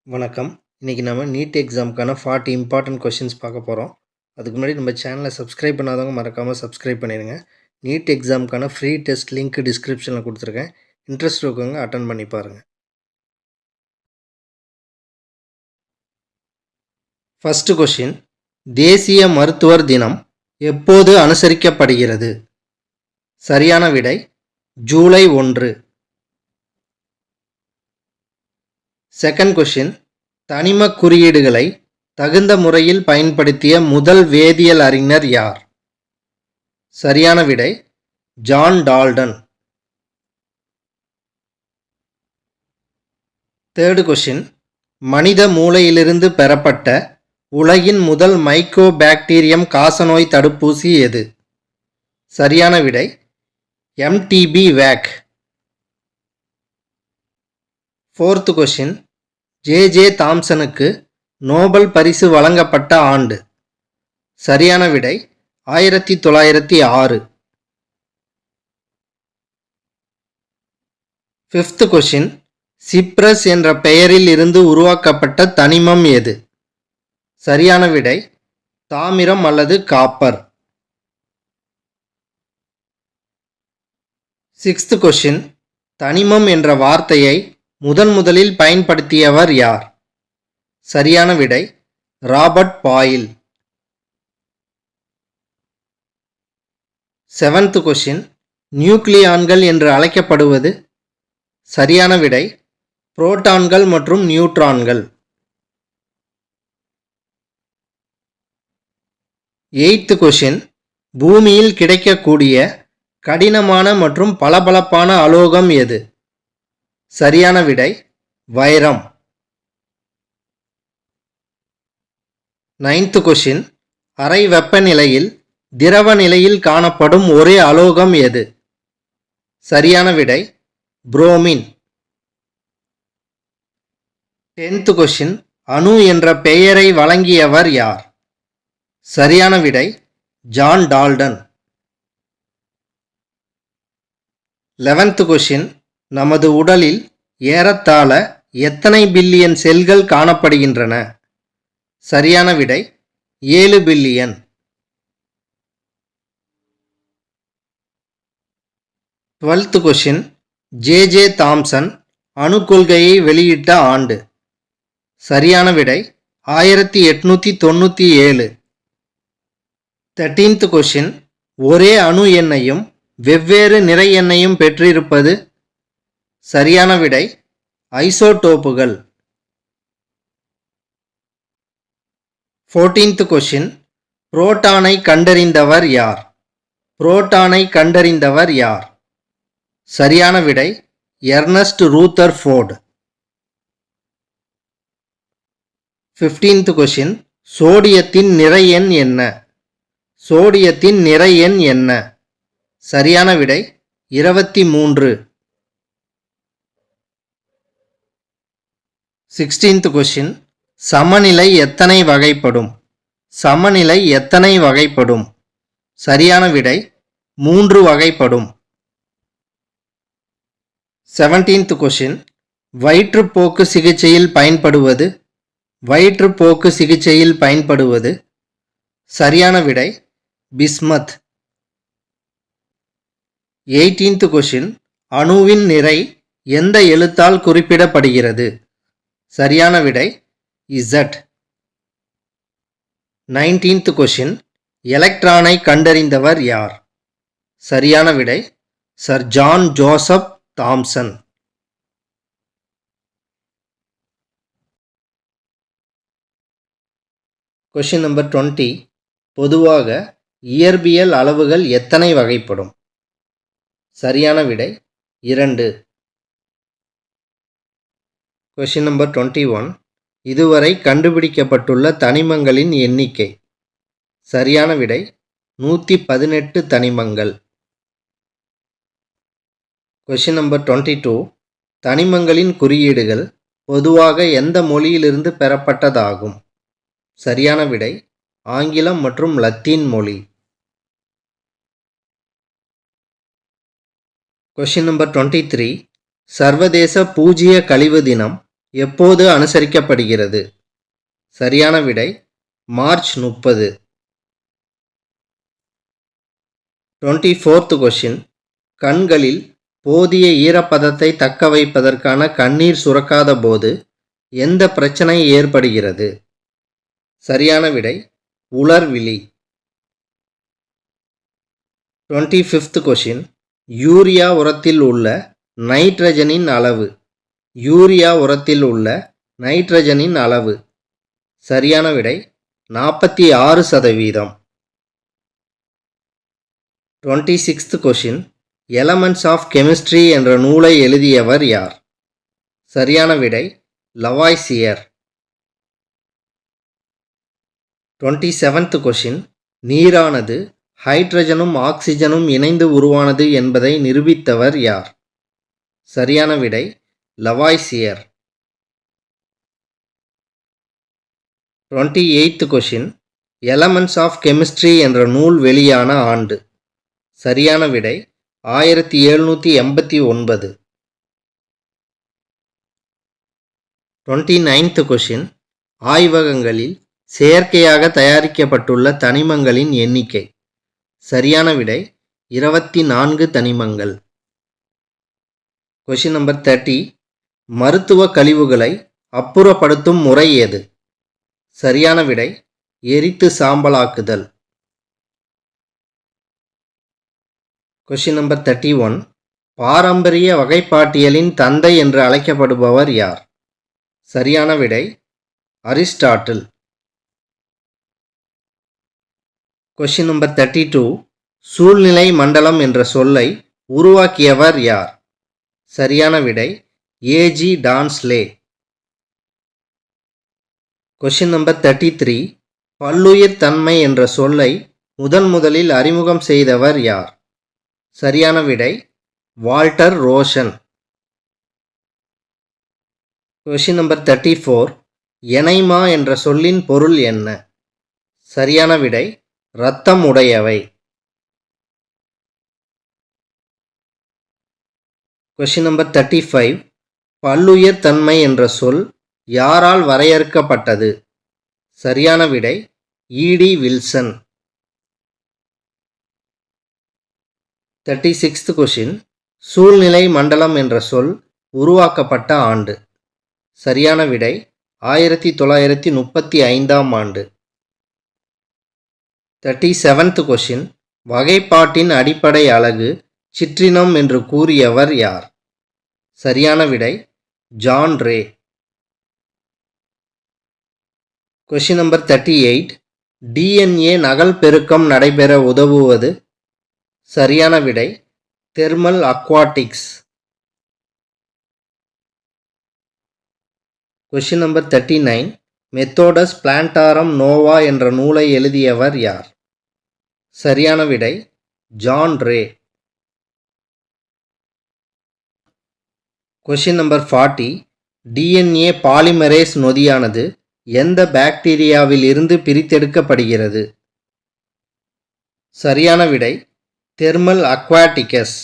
வணக்கம். இன்றைக்கி நம்ம நீட் எக்ஸாமுக்கான 40 இம்பார்ட்டன்ட் கொஷின்ஸ் பார்க்க போகிறோம். அதுக்கு முன்னாடி நம்ம சேனலை சப்ஸ்கிரைப் பண்ணாதவங்க மறக்காமல் சப்ஸ்கிரைப் பண்ணிடுங்க. நீட் எக்ஸாமுக்கான ஃப்ரீ டெஸ்ட் லிங்க் டிஸ்கிரிப்ஷனில் கொடுத்துருக்கேன். இன்ட்ரெஸ்ட் இருக்கவங்க அட்டன் பண்ணி பாருங்கள். ஃபஸ்ட்டு கொஷின், தேசிய மருத்துவர் தினம் எப்போது அனுசரிக்கப்படுகிறது? சரியான விடை ஜூலை 1. செகண்ட் கொஷின், தனிம குறியீடுகளை தகுந்த முறையில் பயன்படுத்திய முதல் வேதியியல் அறிஞர் யார்? சரியான விடை ஜான் டால்டன். தேர்டு கொஷின், மனித மூளையிலிருந்து பெறப்பட்ட உலகின் முதல் மைக்கோ பாக்டீரியம் காசநோய் தடுப்பூசி எது? சரியான விடை எம்டிபி வேக். ஃபோர்த்து கொஷின், ஜே தாம்சனுக்கு நோபல் பரிசு வழங்கப்பட்ட ஆண்டு? சரியான விடை 1906. ஃபிஃப்த் கொஷின், சிப்ரஸ் என்ற பெயரில் இருந்து உருவாக்கப்பட்ட தனிமம் எது? சரியான விடை தாமிரம் அல்லது காப்பர். சிக்ஸ்த் கொஷின், தனிமம் என்ற வார்த்தையை முதலில் பயன்படுத்தியவர் யார்? சரியான விடை ராபர்ட் பாயில். செவன்த் கொஷின், நியூக்ளியான்கள் என்று அழைக்கப்படுவது? சரியான விடை புரோட்டான்கள் மற்றும் நியூட்ரான்கள். எய்த் கொஷின், பூமியில் கிடைக்கக்கூடிய கடினமான மற்றும் பளபளப்பான அலோகம் எது? சரியான விடை வைரம். நைன்த் கொஷின், அறை வெப்பநிலையில் திரவ நிலையில் காணப்படும் ஒரே அலோகம் எது? சரியான விடை புரோமின். டென்த் கொஷின், அணு என்ற பெயரை வழங்கியவர் யார்? சரியான விடை ஜான் டால்டன். 11th கொஷின், நமது உடலில் ஏறத்தாழ எத்தனை பில்லியன் செல்கள் காணப்படுகின்றன? சரியான விடை 7 billion. 12th question, J Thomson அணு கொள்கையை வெளியிட்ட ஆண்டு? சரியான விடை 1897. 13th கொஷின், ஒரே அணு எண்ணையும் வெவ்வேறு நிறை எண்ணையும் பெற்றிருப்பது? சரியான விடை ஐசோடோப்புகள். 14th கொஷின், புரோட்டானை கண்டறிந்தவர் யார்? புரோட்டானை கண்டறிந்தவர் யார்? சரியான விடை எர்னஸ்ட் ரூதர்ஃபோர்ட். 15th கொஷின், சோடியத்தின் நிறை எண் என்ன? சோடியத்தின் நிறை எண் என்ன? சரியான விடை 23. 16th கொஷின், சமநிலை எத்தனை வகைப்படும்? சமநிலை எத்தனை வகைப்படும்? சரியான விடை 3 வகைப்படும். 17th கொஷின், வயிற்றுப்போக்கு சிகிச்சையில் பயன்படுவது? வயிற்றுப்போக்கு சிகிச்சையில் பயன்படுவது? சரியான விடை பிஸ்மத். 18th கொஷின், அணுவின் நிறை எந்த எழுத்தால் குறிப்பிடப்படுகிறது? சரியான விடை Z. 19th கொஷின், எலக்ட்ரானை கண்டறிந்தவர் யார்? சரியான விடை sir John Joseph Thomson. Question number 20, பொதுவாக இயற்பியல் அளவுகள் எத்தனை வகைப்படும்? சரியான விடை 2. கொஷின் நம்பர் 21, இதுவரை கண்டுபிடிக்கப்பட்டுள்ள தனிமங்களின் எண்ணிக்கை? சரியான விடை 118 தனிமங்கள். கொஷின் நம்பர் 22, தனிமங்களின் குறியீடுகள் பொதுவாக எந்த மொழியிலிருந்து பெறப்பட்டதாகும்? சரியான விடை ஆங்கிலம் மற்றும் லத்தீன் மொழி. கொஷின் நம்பர் 23, சர்வதேச பூஜ்ஜிய கழிவு தினம் எப்போது அனுசரிக்கப்படுகிறது? சரியான விடை மார்ச் 30. 24th question. கண்களில் போதிய ஈரப்பதத்தை தக்க வைப்பதற்கான கண்ணீர் சுரக்காத போது எந்த பிரச்சனை ஏற்படுகிறது? சரியான விடை உலர்விழி. 25th question. யூரியா உரத்தில் உள்ள நைட்ரஜனின் அளவு. யூரியா உரத்தில் உள்ள நைட்ரஜனின் அளவு. சரியான விடை 46%. 26th question. Elements of chemistry என்ற நூலை எழுதியவர் யார்? சரியான விடை லவாய்சியர். 27th question. நீரானது ஹைட்ரஜனும் ஆக்சிஜனும் இணைந்து உருவானது என்பதை நிரூபித்தவர் யார்? சரியான விடை Lavoisier. 28th question. Elements of chemistry என்ற நூல் வெளியான ஆண்டு. சரியான விடை 1789. 29th question. ஆய்வகங்களில் செயற்கையாக தயாரிக்கப்பட்டுள்ள தனிமங்களின் எண்ணிக்கை. சரியான விடை 24 தனிமங்கள். Question number 30. மருத்துவ கழிவுகளை அப்புறப்படுத்தும் முறை எது? சரியான விடை எரித்து சாம்பலாக்குதல். Question number 31. பாரம்பரிய வகைப்பாட்டியலின் தந்தை என்று அழைக்கப்படுபவர் யார்? சரியான விடை அரிஸ்டாட்டில். Question number 32. சூழ்நிலை மண்டலம் என்ற சொல்லை உருவாக்கியவர் யார்? சரியான விடை ஏஜி டான்ஸ்லே. Question number 33. பல்லுயிர் தன்மை என்ற சொல்லை முதலில் அறிமுகம் செய்தவர் யார்? சரியான விடை வால்டர் ரோஷன். Question number 34. எனைமா என்ற சொல்லின் பொருள் என்ன? சரியான விடை இரத்தம் உடையவை. Question number 35. பல்லுயிர் தன்மை என்ற சொல் யாரால் வரையறுக்கப்பட்டது? சரியான விடை ஈடி வில்சன். 36th question. சூழ்நிலை மண்டலம் என்ற சொல் உருவாக்கப்பட்ட ஆண்டு. சரியான விடை 1935ஆம் ஆண்டு. 37th question. வகைப்பாட்டின் அடிப்படை அலகு சிற்றினம் என்று கூறியவர் யார்? சரியான விடை John Ray. Question number 38. DNA நகல் பெருக்கம் நடைபெற உதவுவது? சரியான விடை தெர்மல் அக்வாட்டிக்ஸ். Question number 39. மெத்தோடஸ் பிளான்டாரம் நோவா என்ற நூலை எழுதியவர் யார்? சரியான விடை John Ray. Question number 40. DNA polymerase நொதியானது எந்த பாக்டீரியாவில் இருந்து பிரித்தெடுக்கப்படுகிறது? சரியான விடை தெர்மல் அக்வாட்டிகஸ்.